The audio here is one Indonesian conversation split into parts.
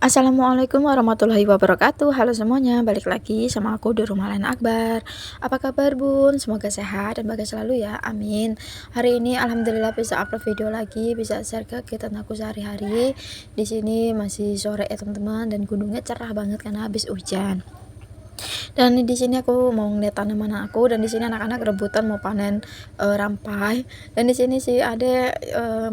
Assalamualaikum warahmatullahi wabarakatuh. Halo semuanya, balik lagi sama aku di rumah Lain Akbar. Apa kabar Bun? Semoga sehat dan bahagia selalu ya, amin. Hari ini alhamdulillah bisa upload video lagi, bisa share kegiatan aku sehari-hari. Di sini masih sore ya teman-teman, dan gunungnya cerah banget karena habis hujan. Dan di sini aku mau ngeliat tanaman aku, dan di sini anak-anak rebutan mau panen rampai. Dan di sini si Ade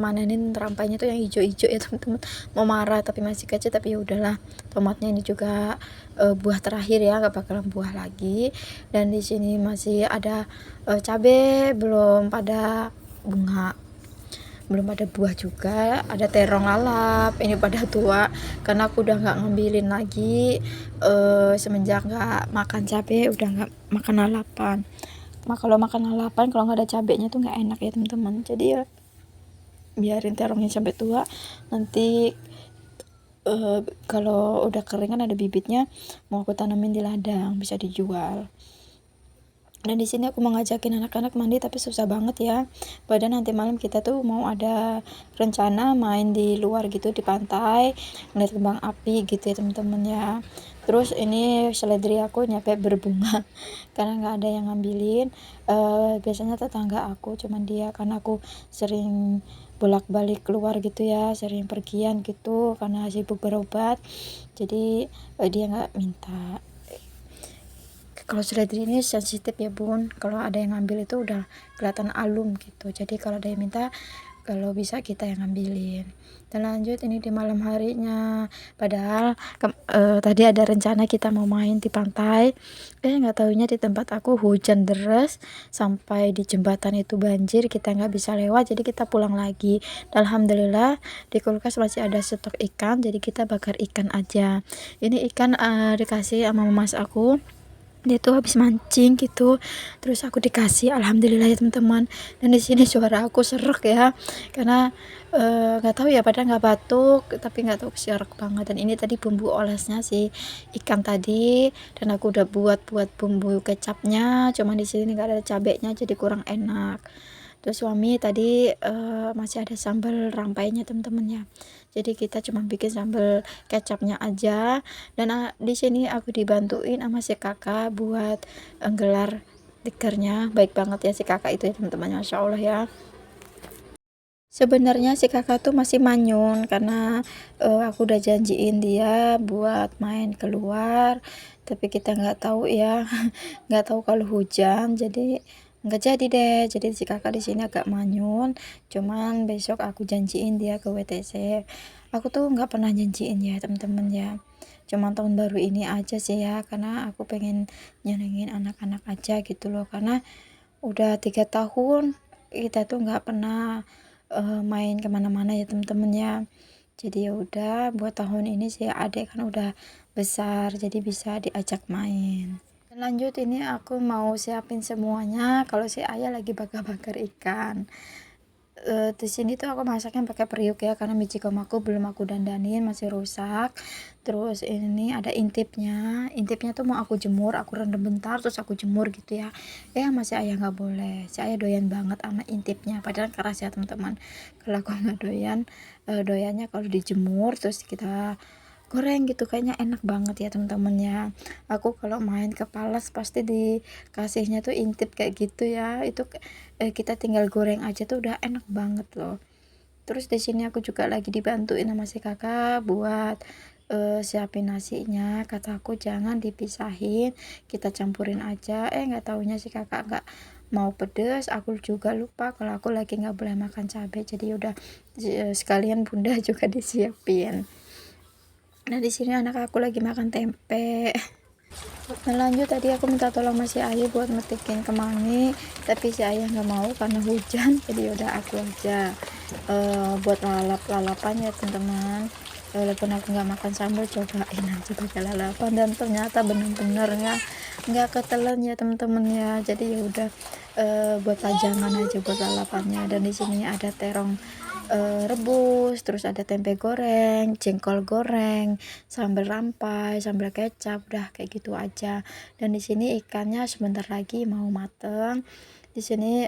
manenin rampainya tuh yang hijau-hijau ya teman-teman. Mau marah tapi masih kecil, tapi ya udahlah. Tomatnya ini juga buah terakhir ya, gak bakalan buah lagi. Dan di sini masih ada cabai belum pada bunga, belum ada buah juga, ada terong lalap ini pada tua karena aku udah nggak ngambilin lagi semenjak nggak makan cabai, udah nggak makan lalapan. Kalau makan lalapan kalau nggak ada cabenya tuh nggak enak ya teman-teman, jadi ya biarin terongnya sampai tua. Nanti kalau udah kering kan ada bibitnya, mau aku tanamin di ladang bisa dijual. Dan di sini aku mau ngajakin anak-anak mandi tapi susah banget ya. Padahal nanti malam kita tuh mau ada rencana main di luar gitu di pantai, ngeliat kembang api gitu ya teman-teman ya. Terus ini seledri aku nyampe berbunga karena nggak ada yang ngambilin. Biasanya tetangga aku, cuman dia karena aku sering bolak-balik keluar gitu ya, sering pergian gitu karena sibuk berobat. Jadi dia nggak minta. Kalau seledri ini sensitif ya Bun, kalau ada yang ngambil itu udah kelihatan alum gitu, jadi kalau ada yang minta, kalau bisa kita yang ngambilin. Dan lanjut ini di malam harinya, padahal tadi ada rencana kita mau main di pantai, nggak taunya di tempat aku hujan deras sampai di jembatan itu banjir, kita nggak bisa lewat, jadi kita pulang lagi. Dan alhamdulillah di kulkas masih ada stok ikan, jadi kita bakar ikan aja. Ini ikan dikasih sama mas aku, dia tuh habis mancing gitu, terus aku dikasih, alhamdulillah ya teman-teman. Dan di sini suara aku serak ya karena nggak tahu ya, padahal nggak batuk tapi nggak tahu serak banget. Dan ini tadi bumbu olesnya si ikan tadi, dan aku udah buat bumbu kecapnya, cuman di sini nggak ada cabenya jadi kurang enak. Terus suami tadi masih ada sambal rampainya teman-teman ya, jadi kita cuma bikin sambal kecapnya aja. Dan di sini aku dibantuin sama si kakak buat gelar tikernya, baik banget ya si kakak itu ya teman-teman, masya Allah ya. Sebenarnya si kakak tuh masih manyun karena aku udah janjiin dia buat main keluar, tapi kita nggak tahu ya, nggak tahu kalau hujan, jadi nggak jadi deh. Jadi si kakak di sini agak manyun, cuman besok aku janjiin dia ke WTC. Aku tuh nggak pernah janjiin ya teman-teman ya, cuman tahun baru ini aja sih ya, karena aku pengen nyenengin anak-anak aja gitu loh, karena udah 3 tahun kita tuh nggak pernah main kemana-mana ya teman-teman ya. Jadi ya udah buat tahun ini sih, adik kan udah besar jadi bisa diajak main. Dan lanjut ini aku mau siapin semuanya, kalau si ayah lagi bakar-bakar ikan. Di sini tuh aku masaknya pakai periuk ya, karena magicom aku belum aku dandanin, masih rusak. Terus ini ada intipnya tuh mau aku jemur, aku rendam bentar terus aku jemur gitu ya. Masih ayah nggak boleh, si ayah doyan banget sama intipnya, padahal keras ya teman-teman. Kalau aku nggak doyan, doyannya kalau dijemur terus kita goreng gitu, kayaknya enak banget ya teman-teman ya. Aku kalau main ke Palas pasti dikasihnya tuh intip kayak gitu ya, itu kita tinggal goreng aja tuh udah enak banget loh. Terus di sini aku juga lagi dibantuin sama si kakak buat siapin nasinya. Kataku jangan dipisahin, kita campurin aja. Nggak taunya si kakak nggak mau pedes, aku juga lupa kalau aku lagi nggak boleh makan cabai, jadi udah sekalian bunda juga disiapin. Nah di sini anak aku lagi makan tempe. Nah lanjut tadi aku minta tolong sama si ayah buat metikin kemangi, tapi si ayah nggak mau karena hujan, jadi udah aku aja buat lalapan ya teman-teman. Walaupun aku nggak makan sambal, cobain aja pakai lalapan, dan ternyata bener-bener nggak ketelan ya teman-teman ya. Jadi ya udah buat pajangan aja buat lalapannya. Dan di sini ada terong rebus, terus ada tempe goreng, jengkol goreng, sambal rampai, sambal kecap, udah kayak gitu aja. Dan di sini ikannya sebentar lagi mau mateng. Di sini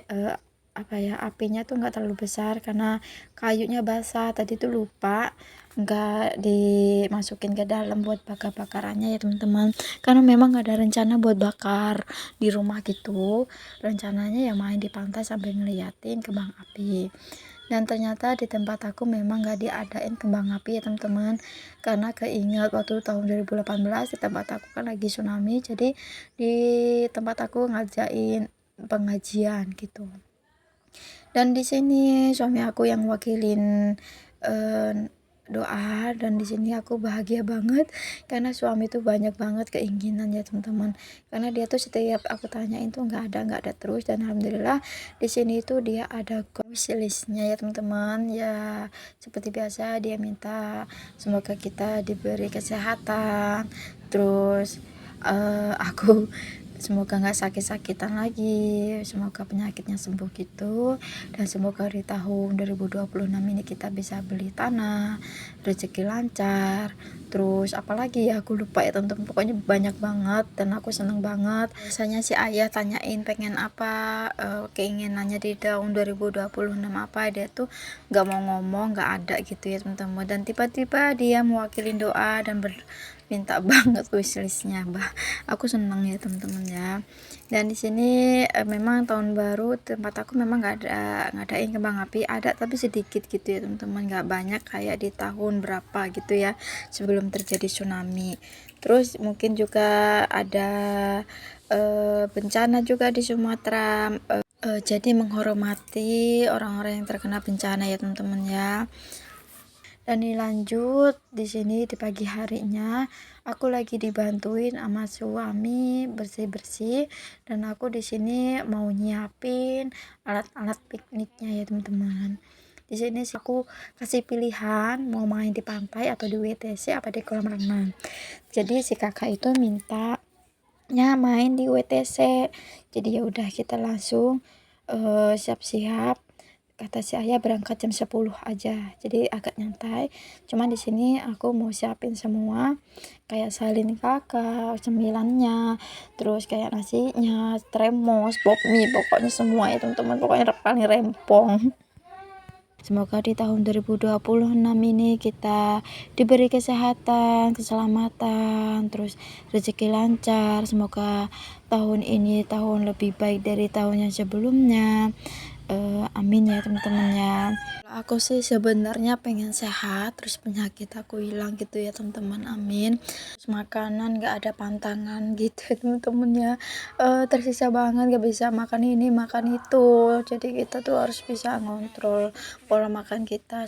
apa ya, apinya tuh nggak terlalu besar karena kayunya basah, tadi tuh lupa nggak dimasukin ke dalam buat bakar-bakarannya ya teman-teman, karena memang nggak ada rencana buat bakar di rumah gitu. Rencananya ya main di pantai sambil ngeliatin kembang api. Dan ternyata di tempat aku memang nggak diadain kembang api ya teman-teman, karena keinget waktu tahun 2018 di tempat aku kan lagi tsunami, jadi di tempat aku ngajain pengajian gitu. Dan di sini suami aku yang wakilin doa, dan di sini aku bahagia banget karena suami tuh banyak banget keinginan ya teman-teman, karena dia tuh setiap aku tanyain tuh nggak ada terus, dan alhamdulillah di sini tuh dia ada wishlistnya ya teman-teman. Ya seperti biasa dia minta semoga kita diberi kesehatan, terus aku semoga nggak sakit-sakitan lagi, semoga penyakitnya sembuh gitu, dan semoga di tahun 2026 ini kita bisa beli tanah, rezeki lancar, terus apalagi ya aku lupa ya teman-teman, pokoknya banyak banget dan aku seneng banget. Biasanya si ayah tanyain pengen apa, keinginannya di tahun 2026 apa, dia tuh nggak mau ngomong, nggak ada gitu ya teman-teman, dan tiba-tiba dia mewakilin doa dan minta banget wishlistnya. Aku seneng ya teman-teman ya. Dan di sini memang tahun baru tempat aku memang nggak ada ngadain kembang api, ada tapi sedikit gitu ya teman-teman, nggak banyak kayak di tahun berapa gitu ya sebelum terjadi tsunami. Terus mungkin juga ada bencana juga di Sumatera, jadi menghormati orang-orang yang terkena bencana ya teman-teman ya. Dan dilanjut di sini di pagi harinya aku lagi dibantuin sama suami bersih-bersih, dan aku di sini mau nyiapin alat-alat pikniknya ya teman-teman. Di sini sih aku kasih pilihan mau main di pantai atau di WTC apa di kolam renang. Jadi si kakak itu mintanya main di WTC. Jadi ya udah kita langsung siap-siap, kata si ayah berangkat jam 10 aja, jadi agak nyantai. Cuman di sini aku mau siapin semua kayak salin kakak cemilannya, terus kayak nasinya, tremos, pop mie, pokoknya semua ya teman-teman, pokoknya paling rempong. Semoga di tahun 2026 ini kita diberi kesehatan, keselamatan, terus rezeki lancar. Semoga tahun ini tahun lebih baik dari tahun yang sebelumnya. Amin ya teman-teman ya. Aku sih sebenarnya pengen sehat, terus penyakit aku hilang gitu ya teman-teman, amin. Terus makanan gak ada pantangan gitu ya teman-teman ya, tersisa banget, gak bisa makan ini makan itu, jadi kita tuh harus bisa ngontrol pola makan kita.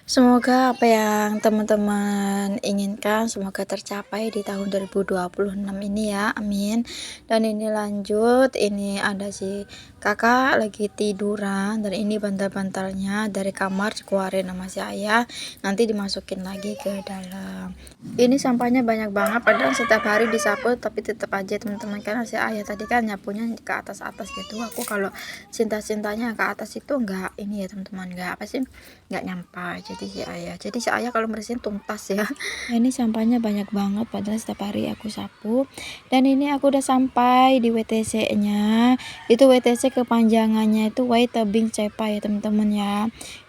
Semoga apa yang teman-teman inginkan semoga tercapai di tahun 2026 ini ya, amin. Dan ini lanjut, ini ada si kakak lagi tiduran, dan ini bantal-bantalnya dari kamar dikeluarin sama si ayah, nanti dimasukin lagi ke dalam. Ini sampahnya banyak banget, padahal setiap hari disapu tapi tetap aja teman-teman, karena si ayah tadi kan nyapunya ke atas-atas gitu. Aku kalau cinta-cintanya ke atas itu enggak ini ya teman-teman, enggak apa sih, enggak nyampe. Jadi si ayah kalau bersihin tuntas ya. Nah, ini sampahnya banyak banget padahal setiap hari aku sapu. Dan ini aku udah sampai di WTC nya, itu WTC kepanjangannya itu Wai Tebing Cepa ya teman-teman ya.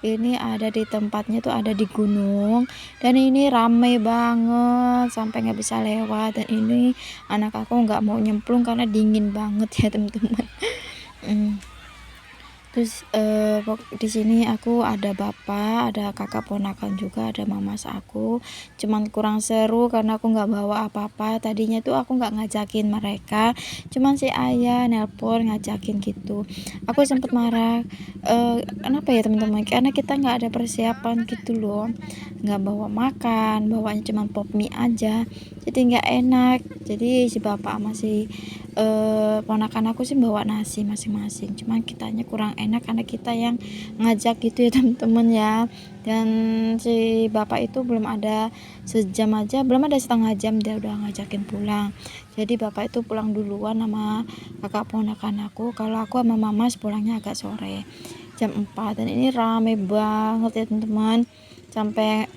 Ini ada di tempatnya tuh ada di gunung, dan ini ramai banget sampai nggak bisa lewat, dan ini anak aku nggak mau nyemplung karena dingin banget ya teman-teman. Terus di sini aku ada bapak, ada kakak ponakan juga, ada mamas aku. Cuman kurang seru karena aku nggak bawa apa-apa. Tadinya tuh aku nggak ngajakin mereka, cuman si ayah nelpon ngajakin gitu. Aku sempet marah, kenapa ya teman-teman? Karena kita nggak ada persiapan gitu loh, nggak bawa makan, bawanya cuman pop mie aja, jadi nggak enak. Jadi si bapak masih ponakan aku sih bawa nasi masing-masing, cuman kitanya kurang enak karena kita yang ngajak gitu ya teman-teman ya. Dan si bapak itu belum ada sejam aja, belum ada setengah jam dia udah ngajakin pulang. Jadi bapak itu pulang duluan sama kakak ponakan aku, kalau aku sama mamas pulangnya agak sore jam 4. Dan ini rame banget ya teman-teman, sampai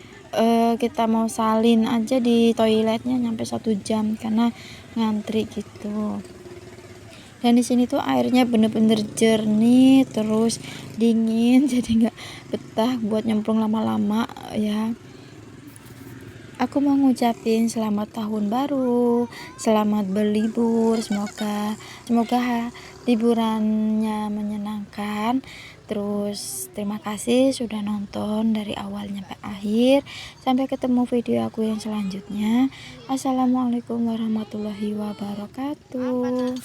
kita mau salin aja di toiletnya nyampe 1 jam karena ngantri gitu. Dan di sini tuh airnya bener-bener jernih terus dingin jadi nggak betah buat nyemplung lama-lama ya. Aku mau ngucapin selamat tahun baru, selamat berlibur, semoga liburannya menyenangkan. Terus terima kasih sudah nonton dari awal sampai akhir. Sampai ketemu video aku yang selanjutnya. Assalamualaikum warahmatullahi wabarakatuh.